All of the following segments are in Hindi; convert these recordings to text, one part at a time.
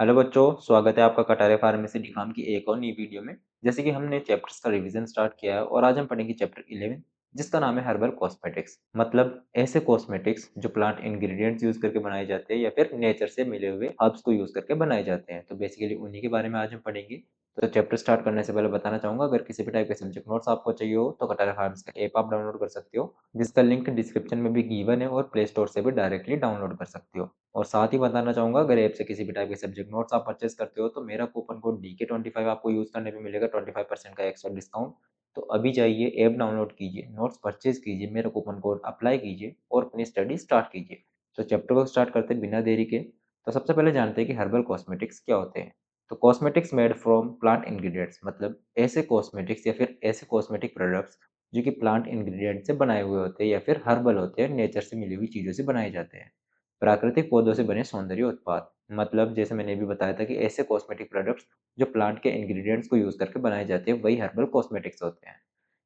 हेलो बच्चों, स्वागत है आपका कटारे फार्मेसी डी.कॉम की एक और नई वीडियो में। जैसे कि हमने चैप्टर्स का रिवीजन स्टार्ट किया है और आज हम पढ़ेंगे चैप्टर 11 जिसका नाम है हर्बल कॉस्मेटिक्स। मतलब ऐसे कॉस्मेटिक्स जो प्लांट इंग्रेडिएंट्स यूज करके बनाए जाते हैं या फिर नेचर से मिले हुए हर्ब्स को यूज करके बनाए जाते हैं। तो बेसिकली उन्हीं के बारे में आज हम पढ़ेंगे। तो चैप्टर स्टार्ट करने से पहले बताना चाहूंगा, अगर किसी भी टाइप के सब्जेक्ट नोट्स आपको चाहिए हो तो कटारे फार्मेसी का ऐप आप डाउनलोड कर सकते हो, जिसका लिंक डिस्क्रिप्शन में भी गिवन है और प्ले स्टोर से भी डायरेक्टली डाउनलोड कर सकते हो। और साथ ही बताना चाहूँगा, अगर ऐप से किसी भी टाइप के सब्जेक्ट नोट्स आप परचेज़ करते हो तो मेरा कूपन कोड DK25 आपको यूज़ करने पे मिलेगा 25% का एक्स्ट्रा डिस्काउंट। तो अभी जाइए, ऐप डाउनलोड कीजिए, नोट्स परचेज़ कीजिए, मेरा कूपन कोड अप्लाई कीजिए और अपनी स्टडी स्टार्ट कीजिए। तो चैप्टर को स्टार्ट करते हैं बिना देरी के। तो सबसे पहले जानते हैं कि हर्बल कॉस्मेटिक्स क्या होते हैं। तो cosmetics made from plant ingredients, मतलब ऐसे कॉस्मेटिक्स या फिर ऐसे कॉस्मेटिक प्रोडक्ट्स जो कि प्लांट इंग्रीडिएंट से बनाए हुए होते हैं या फिर हर्बल होते हैं, नेचर से मिली हुई चीज़ों से बनाए जाते हैं। प्राकृतिक पौधों से बने सौंदर्य उत्पाद, मतलब जैसे मैंने भी बताया था कि ऐसे कॉस्मेटिक प्रोडक्ट्स जो प्लांट के इंग्रेडिएंट्स को यूज करके बनाए जाते हैं वही हर्बल कॉस्मेटिक्स होते हैं।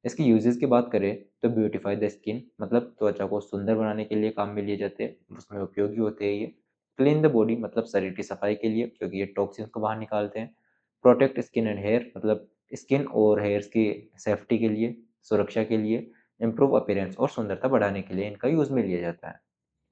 इसकी यूजेस की बात करें तो ब्यूटीफाई द स्किन, मतलब त्वचा को सुंदर बनाने के लिए काम में लिए जाते हैं, उसमें उपयोगी होते हैं ये। क्लीन द बॉडी, मतलब शरीर की सफाई के लिए क्योंकि ये टॉक्सिन्स को बाहर निकालते हैं। प्रोटेक्ट स्किन एंड हेयर, मतलब स्किन और हेयर्स की सेफ्टी के लिए, सुरक्षा के लिए। इम्प्रूव अपीयरेंस और सुंदरता बढ़ाने के लिए इनका यूज में लिया जाता है।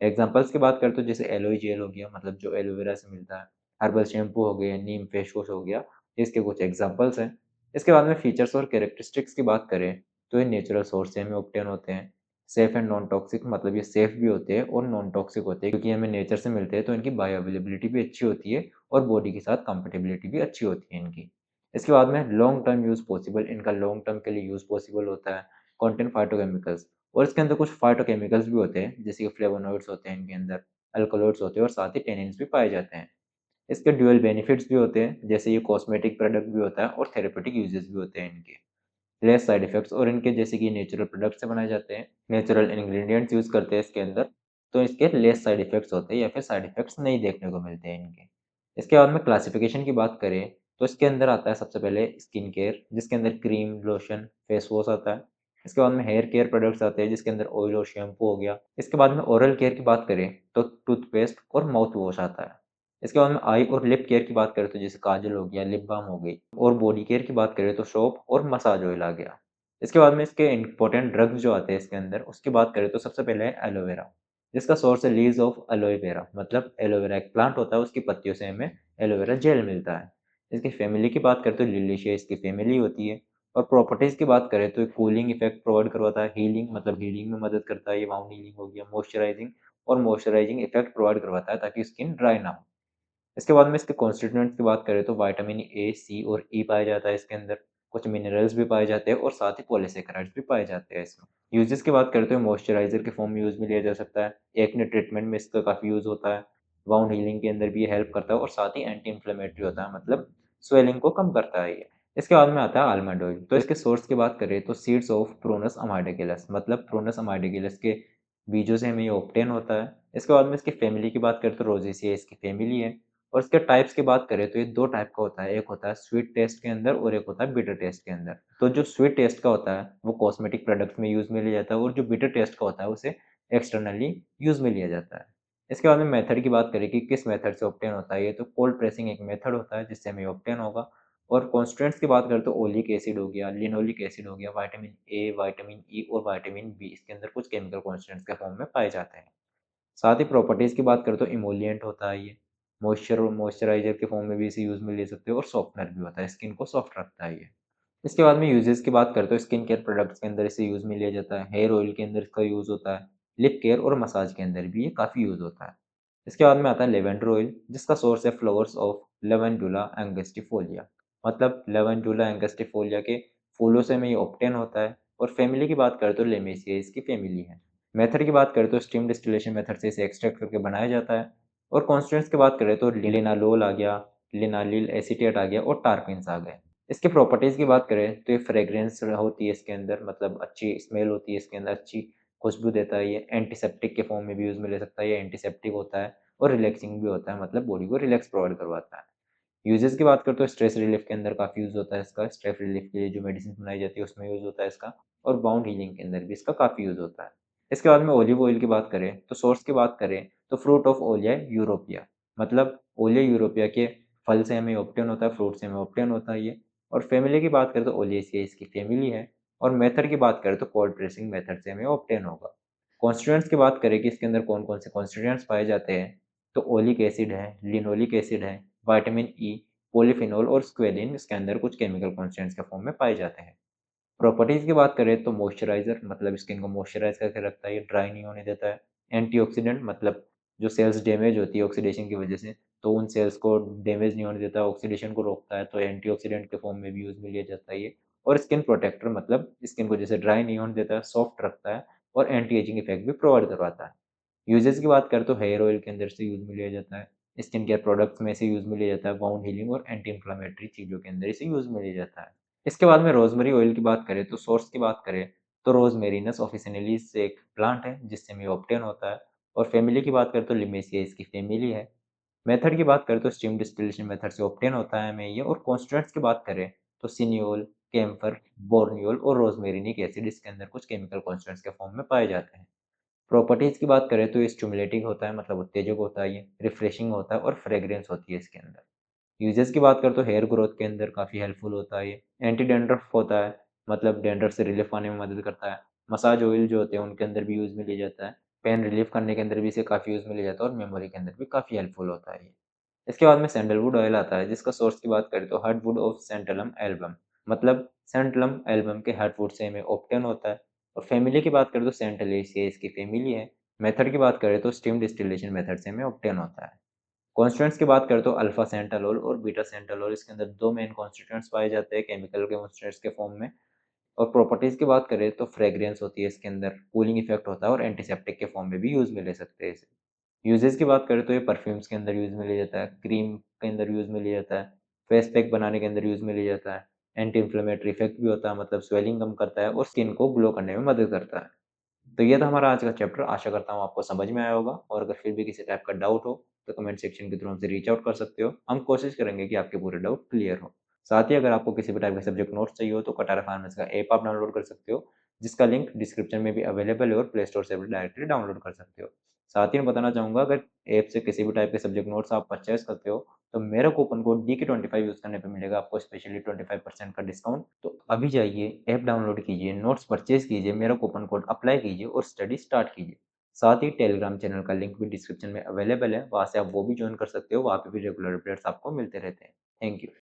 एग्जांपल्स की बात करें तो जैसे एलोई जेल हो गया, मतलब जो एलोवेरा से मिलता है। हर्बल शैम्पू हो गया, नीम फेस वॉश हो गया, इसके कुछ एग्जांपल्स हैं। इसके बाद में फीचर्स और कैरेक्टरिस्टिक्स की बात करें तो ये नेचुरल सोर्स से हमें ऑब्टेन होते हैं। सेफ एंड नॉन टॉक्सिक, मतलब ये सेफ भी होते हैं और नॉन टॉक्सिक होते हैं क्योंकि हमें नेचर से मिलते हैं तो इनकी बायो अवेलेबिलिटी भी अच्छी होती है और बॉडी के साथ कंपेटेबिलिटी भी अच्छी होती है इनकी। इसके बाद में लॉन्ग टर्म यूज पॉसिबल, इनका लॉन्ग टर्म के लिए यूज पॉसिबल होता है। कंटेंट फाइटोकेमिकल्स, और इसके अंदर कुछ फाइटोकेमिकल्स भी होते हैं जैसे कि फ्लेवोनॉइड्स होते हैं इनके अंदर, अल्कलॉइड्स होते हैं और साथ ही टेनिन्स भी पाए जाते हैं। इसके ड्यूअल बेनिफिट्स भी होते हैं, जैसे ये कॉस्मेटिक प्रोडक्ट भी होता है और थेरेपेटिक यूजेस भी होते हैं इनके। लेस साइड इफेक्ट्स, और इनके जैसे कि नेचुरल प्रोडक्ट से बनाए जाते हैं, नेचुरल इंग्रेडिएंट्स यूज करते हैं इसके अंदर, तो इसके लेस साइड इफेक्ट्स होते हैं या फिर साइड इफेक्ट्स नहीं देखने को मिलते हैं इनके। इसके बाद में क्लासिफिकेशन की बात करें तो इसके अंदर आता है सबसे पहले स्किन केयर, जिसके अंदर क्रीम, लोशन, फेस वॉश आता है। इसके बाद में हेयर केयर प्रोडक्ट्स आते हैं जिसके अंदर ऑयल और शैम्पू हो गया। इसके बाद में ओरल केयर की बात करें तो टूथपेस्ट और माउथ वॉश आता है। इसके बाद में आई और लिप केयर की बात करें तो जैसे काजल हो गया, लिप बाम हो गई। और बॉडी केयर की बात करें तो सोप और मसाज ऑयल आ गया। इसके बाद में इसके इंपॉर्टेंट ड्रग्स जो आते हैं इसके अंदर, उसकी बात करें तो सबसे पहले है एलोवेरा, जिसका सोर्स है लीव्स ऑफ एलोए वेरा, मतलब एलोवेरा एक प्लांट होता है, उसकी पत्तियों से हमें एलोवेरा जेल मिलता है। इसकी फैमिली की बात करें तो लिलिशिया इसकी फैमिली होती है। और प्रॉपर्टीज की बात करें तो एक कूलिंग इफेक्ट प्रोवाइड करवाता है, हीलिंग, मतलब हीलिंग में मदद करता है, ये वाउंड हीलिंग हो गया, मॉइस्चराइजिंग और मॉइस्चराइजिंग इफेक्ट प्रोवाइड करवाता है ताकि स्किन ड्राई ना हो। इसके बाद में इसके कॉन्स्टिट्यूएंट्स की बात करें तो विटामिन ए, सी और ई पाया जाता है इसके अंदर। कुछ मिनरल्स भी पाए जाते हैं और साथ ही पॉलीसेकेराइड्स भी पाए जाते हैं इसमें। यूजेस की बात करें तो मॉइस्चराइजर के फॉर्म में यूज में लिया जा सकता है। एक्ने ट्रीटमेंट में इसका काफ़ी यूज होता है। वाउंड हीलिंग के अंदर भी ये हेल्प करता है और साथ ही एंटी इन्फ्लेमेटरी होता है, मतलब स्वेलिंग को कम करता है ये। इसके बाद में आता है आलमंड ऑयल। तो इसके सोर्स की बात करें तो सीड्स ऑफ प्रोनस अमाइडेगिलस, मतलब प्रोनस अमाइडेगिलस के बीजों से हमें ये ऑब्टेन होता है। इसके बाद में इसकी फैमिली की बात करें तो रोजेसिया इसकी फैमिली है। और इसके टाइप्स की बात करें तो ये 2 टाइप का होता है, एक होता है स्वीट टेस्ट के अंदर और एक होता है बिटर टेस्ट के अंदर। तो जो स्वीट टेस्ट का होता है वो कॉस्मेटिक प्रोडक्ट्स में यूज़ में लिया जाता है और जो बिटर टेस्ट का होता है उसे एक्सटर्नली यूज़ में लिया जाता है। इसके बाद में मेथड की बात करें कि किस मेथड से ऑब्टेन होता है ये, तो कोल्ड प्रेसिंग एक मेथड होता है जिससे हमें ऑब्टेन होगा। और कॉन्स्टिट्यूएंट्स की बात करें तो ओलिक एसिड हो गया, लिनोलिक एसिड हो गया, विटामिन ए, विटामिन ई और विटामिन बी इसके अंदर कुछ केमिकल कॉन्स्टिट्यूएंट्स के फॉर्म में पाए जाते हैं। साथ ही प्रॉपर्टीज़ की बात करें तो इमोलिएंट होता है ये, मॉइस्चर और मॉइस्चराइज़र के फॉर्म में भी इसे यूज़ में ले सकते हो और सॉफ्टनर भी होता है, स्किन को सॉफ्ट रखता है ये। इसके बाद में यूजेस की बात करें तो स्किन केयर प्रोडक्ट्स के अंदर इसे यूज़ में लिया जाता है, हेयर ऑयल के अंदर इसका यूज़ होता है, लिप केयर और मसाज के अंदर भी ये काफ़ी यूज़ होता है। इसके बाद में आता है लेवेंडर ऑयल, जिसका सोर्स है फ्लावर्स ऑफ लेवेंडुला एंगस्टिफोलिया, मतलब लेवेंडुला एंगस्टिफोलिया के फूलों से हमें ये ऑब्टेन होता है। और फैमिली की बात करें तो लेमेसिया इसकी फैमिली है। मेथड की बात करें तो स्टीम डिस्टिलेशन मेथड से इसे एक्सट्रैक्ट करके बनाया जाता है। और कॉन्स्टिट्यूएंट्स की बात करें तो लिनालोल आ गया, लिनालिल एसीटेट आ गया और टारपिन्स आ गए। इसकी प्रॉपर्टीज़ की बात करें तो ये फ्रेग्रेंस होती है इसके अंदर, मतलब अच्छी स्मेल होती है इसके अंदर, अच्छी खुशबू देता है ये। एंटीसेप्टिक के फॉर्म में भी यूज़ में ले सकता है, ये एंटीसेप्टिक होता है और रिलैक्सिंग भी होता है, मतलब बॉडी को रिलैक्स प्रोवाइड करवाता है। यूजेस की बात करें तो स्ट्रेस रिलीफ के अंदर काफ़ी यूज़ होता है इसका, स्ट्रेस रिलीफ के लिए जो मेडिसिन बनाई जाती है उसमें यूज़ होता है इसका। और बाउंड हीलिंग के अंदर भी इसका काफ़ी यूज़ होता है। इसके बाद में ओलिव ऑयल की बात करें तो सोर्स की बात करें तो फ्रूट ऑफ ओलिया यूरोपिया, मतलब ओलिया यूरोपिया के फल से हमें ऑब्टेन होता है, फ्रूट से हमें ऑब्टेन होता है ये। और फैमिली की बात करें तो ओलियेसियाई इसकी फैमिली है। और मेथड की बात करें तो कोल्ड प्रेसिंग मेथड से हमें ऑब्टेन होगा। कॉन्स्टिट्यूएंट्स की बात करें कि इसके अंदर कौन-कौन से कॉन्स्टिट्यूएंट्स पाए जाते हैं, तो ओलिक एसिड है, लिनोलिक एसिड है, विटामिन ई, पॉलीफिनोल और स्क्वेलिन इसके अंदर कुछ केमिकल कॉन्स्टिट्यूएंट्स के फॉर्म में पाए जाते हैं। प्रॉपर्टीज़ की बात करें तो मॉइस्चराइज़र मतलब स्किन को मॉइस्चराइज़ करके रखता है, ये ड्राई नहीं होने देता है। एंटीऑक्सीडेंट मतलब जो सेल्स डैमेज होती है ऑक्सीडेशन की वजह से, तो उन सेल्स को डैमेज नहीं होने देता, ऑक्सीडेशन को रोकता है, तो एंटीऑक्सीडेंट के फॉर्म में भी यूज़ में लिया जाता है ये। और स्किन प्रोटेक्टर मतलब स्किन को जैसे ड्राई नहीं होने देता है, सॉफ्ट रखता है और एंटी एजिंग इफेक्ट भी प्रोवाइड करवाता है। यूजेस की बात करें तो हेयर ऑयल के अंदर से यूज़ में लिया जाता है, स्किन केयर प्रोडक्ट्स में से यूज़ में लिया जाता है, वाउंड हीलिंग और एंटी इन्फ्लेमेटरी चीज़ों के अंदर इसे यूज़ में लिया जाता है। इसके बाद में रोज़मेरी ऑयल की बात करें तो सोर्स की बात करें तो रोज़मेरिनस ऑफिसिनेलिस एक प्लांट है जिससे हमें ऑब्टेन होता है। और फैमिली की बात करें तो लिमेसिया इसकी फैमिली है। मेथड की बात करें तो स्टीम डिस्टिलेशन मेथड से ऑब्टेन होता है हमें ये। और कॉन्स्टिट्यूएंट्स की बात करें तो सिनियोल, कैम्फर, बोर्नियोल और रोज़मेरिनिक एसिड इसके अंदर कुछ केमिकल कॉन्स्टिट्यूएंट्स के फॉर्म में पाए जाते हैं। प्रॉपर्टीज़ की बात करें तो ये स्टिमुलेटिंग होता है मतलब उत्तेजक होता है ये, रिफ्रेशिंग होता है और फ्रेग्रेंस होती है इसके अंदर। यूजेस की बात करें तो हेयर ग्रोथ के अंदर काफ़ी हेल्पफुल होता है ये। एंटी डैंड्रफ होता है, मतलब डैंड्रफ से रिलीफ पाने में मदद करता है। मसाज ऑयल जो होते हैं उनके अंदर भी यूज़ में लिया जाता है। पेन रिलीफ करने के अंदर भी इसे काफ़ी यूज़ में लिया जाता है और मेमोरी के अंदर भी काफ़ी हेल्पफुल होता है ये। इसके बाद में सैंडलवुड ऑयल आता है जिसका सोर्स की बात करें तो हार्टवुड ऑफ सैंटलम एल्बम, मतलब सैंटलम एल्बम के हार्टवुड से हमें ऑब्टेन होता है। और फैमिली की बात करें तो सेंटलेसिया इसकी फैमिली है। मेथड की बात करें तो स्टीम डिस्टिलेशन मेथड से हमें ऑब्टेन होता है। कॉन्स्टिट्यूएंट्स की बात करें तो अल्फा सेंटालोल और बीटा सेंटालोल इसके अंदर दो मेन कॉन्स्टिट्यूएंट्स पाए जाते हैं केमिकल के कॉन्स्टिट्यूएंट्स के फॉर्म में। और प्रॉपर्टीज की बात करें तो फ्रेग्रेंस होती है इसके अंदर, कूलिंग इफेक्ट होता है और एंटीसेप्टिक के फॉर्म में भी यूज में ले सकते हैं इसे। यूजेस की बात करें तो ये परफ्यूम्स के अंदर यूज में लिया जाता है, क्रीम के अंदर यूज में लिया जाता है, फेस पैक बनाने के अंदर यूज में लिया जाता है। एंटी इन्फ्लेमेटरी इफेक्ट भी होता है, मतलब स्वेलिंग कम करता है और स्किन को ग्लो करने में मदद करता है। तो ये था हमारा आज का चैप्टर। आशा करता हूँ आपको समझ में आया होगा। और अगर फिर भी किसी टाइप का डाउट हो तो कमेंट सेक्शन के थ्रू हमसे रीच आउट कर सकते हो। हम कोशिश करेंगे कि आपके पूरे डाउट क्लियर हो। साथ ही अगर आपको किसी भी टाइप का सब्जेक्ट नोट्स चाहिए हो तो कटारा फार्मेसी का ऐप आप डाउनलोड कर सकते हो, जिसका लिंक डिस्क्रिप्शन में भी अवेलेबल है और प्ले स्टोर से भी डायरेक्टली डाउनलोड कर सकते हो। साथ ही मैं बताना चाहूँगा, अगर ऐप से किसी भी टाइप के सब्जेक्ट नोट्स आप परचेज करते हो तो मेरा कूपन कोड DK25 यूज़ करने पे मिलेगा आपको स्पेशली 25% का डिस्काउंट। तो अभी जाइए, ऐप डाउनलोड कीजिए, नोट्स परचेज़ कीजिए, मेरा कूपन कोड अप्लाई कीजिए और स्टडी स्टार्ट कीजिए। साथ ही टेलीग्राम चैनल का लिंक भी डिस्क्रिप्शन में अवेलेबल है, वहाँ से आप वो भी जॉइन कर सकते हो, वहाँ पे भी रेगुलर अपडेट्स आपको मिलते रहते हैं। Thank you.